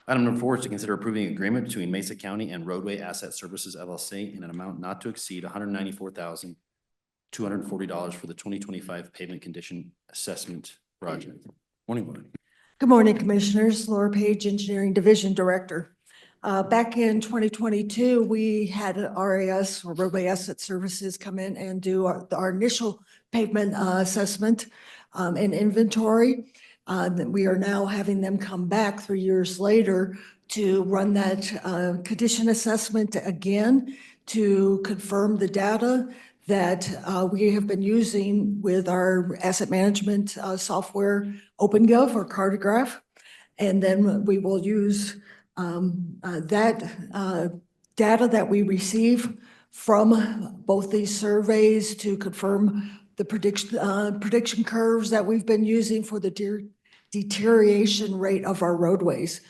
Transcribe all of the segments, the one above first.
Item number 4 is to consider approving agreement between Mesa County and Roadway Asset Services LLC in an amount not to exceed $194,240 for the 2025 Pavement Condition Assessment Project. Morning, Laura. Good morning, Commissioners. Laura Page, Engineering Division Director. Back in 2022, we had RAS, or Roadway Asset Services, come in and do our initial pavement assessment and inventory. We are now having them come back 3 years later to run that condition assessment again to confirm the data that we have been using with our asset management software, OpenGov or Cartograph. And then we will use that data that we receive from both these surveys to confirm the prediction curves that we've been using for the deterioration rate of our roadways.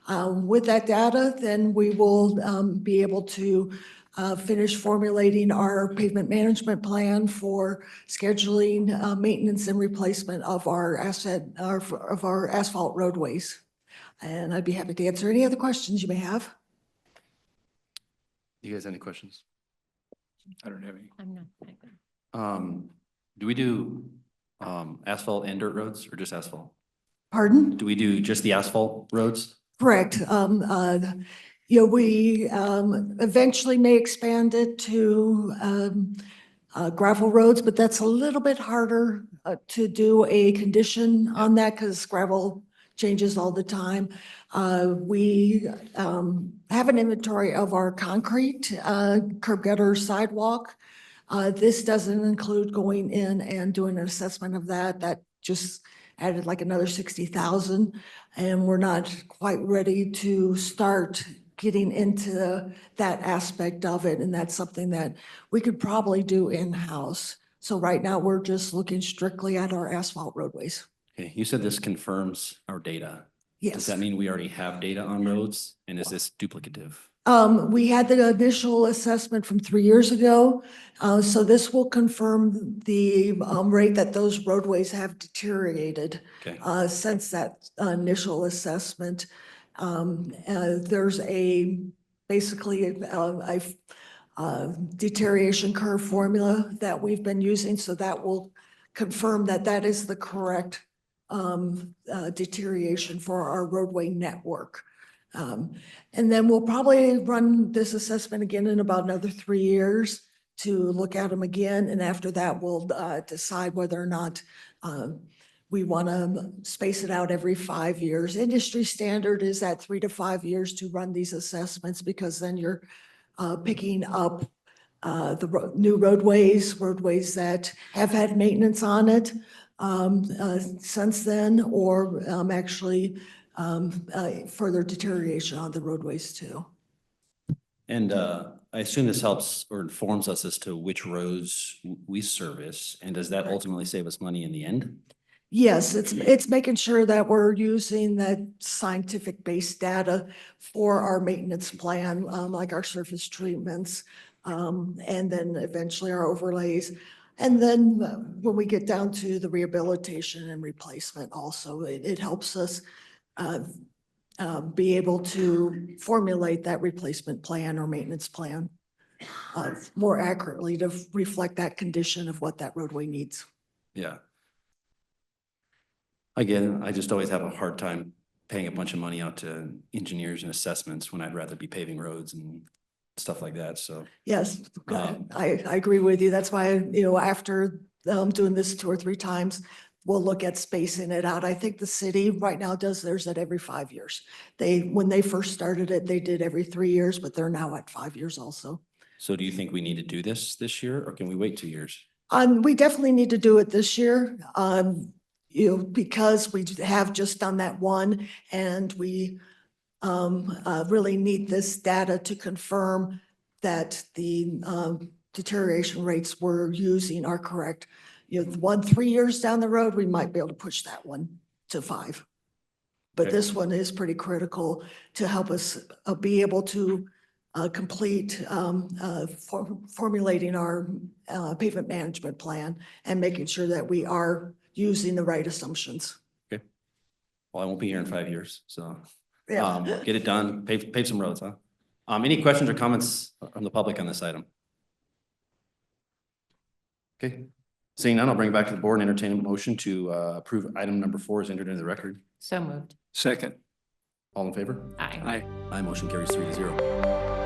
With that data, then we will be able to finish formulating our pavement management plan for scheduling maintenance and replacement of our asphalt roadways. And I'd be happy to answer any other questions you may have. Do you guys have any questions? I don't have any. I'm not. Do we do asphalt and dirt roads or just asphalt? Pardon? Do we do just the asphalt roads? Correct. We eventually may expand it to gravel roads, but that's a little bit harder to do a condition on that because gravel changes all the time. We have an inventory of our concrete curb gutter sidewalk. This doesn't include going in and doing an assessment of that. That just added like another 60,000, and we're not quite ready to start getting into that aspect of it. And that's something that we could probably do in-house. So right now we're just looking strictly at our asphalt roadways. Okay, you said this confirms our data. Does Yes. that mean we already have data on roads? And is this duplicative? We had the initial assessment from 3 years ago. So this will confirm the rate that those roadways have deteriorated Okay. since that initial assessment. There's basically a deterioration curve formula that we've been using. So that will confirm that that is the correct deterioration for our roadway network. And then we'll probably run this assessment again in about another 3 years to look at them again. And after that, we'll decide whether or not we want to space it out every 5 years. Industry standard is at 3 to 5 years to run these assessments because then you're picking up the new roadways that have had maintenance on it since then, or actually further deterioration on the roadways too. And I assume this helps or informs us as to which roads we service. And does that ultimately save us money in the end? Yes, it's making sure that we're using that scientific based data for our maintenance plan, like our surface treatments, and then eventually our overlays. And then when we get down to the rehabilitation and replacement also, it helps us be able to formulate that replacement plan or maintenance plan more accurately to reflect that condition of what that roadway needs. Yeah. Again, I just always have a hard time paying a bunch of money out to engineers and assessments when I'd rather be paving roads and stuff like that. So Yes, I agree with you. That's why, after doing this 2 or 3 times, we'll look at spacing it out. I think the city right now does theirs at every 5 years. When they first started it, they did every 3 years, but they're now at 5 years also. So do you think we need to do this year or can we wait 2 years? We definitely need to do it this year. Because we have just done that one and we really need this data to confirm that the deterioration rates we're using are correct. The 1 3 years down the road, we might be able to push that one to 5. But Okay. this one is pretty critical to help us be able to complete formulating our pavement management plan and making sure that we are using the right assumptions. Okay. Well, I won't be here in 5 years, so Yeah. Get it done, pave some roads, huh? Any questions or comments from the public on this item? Okay, seeing none, I'll bring it back to the board and entertain a motion to approve item number 4 is entered into the record. So moved. Second. All in favor? Aye. Aye. Aye, motion carries 3-0.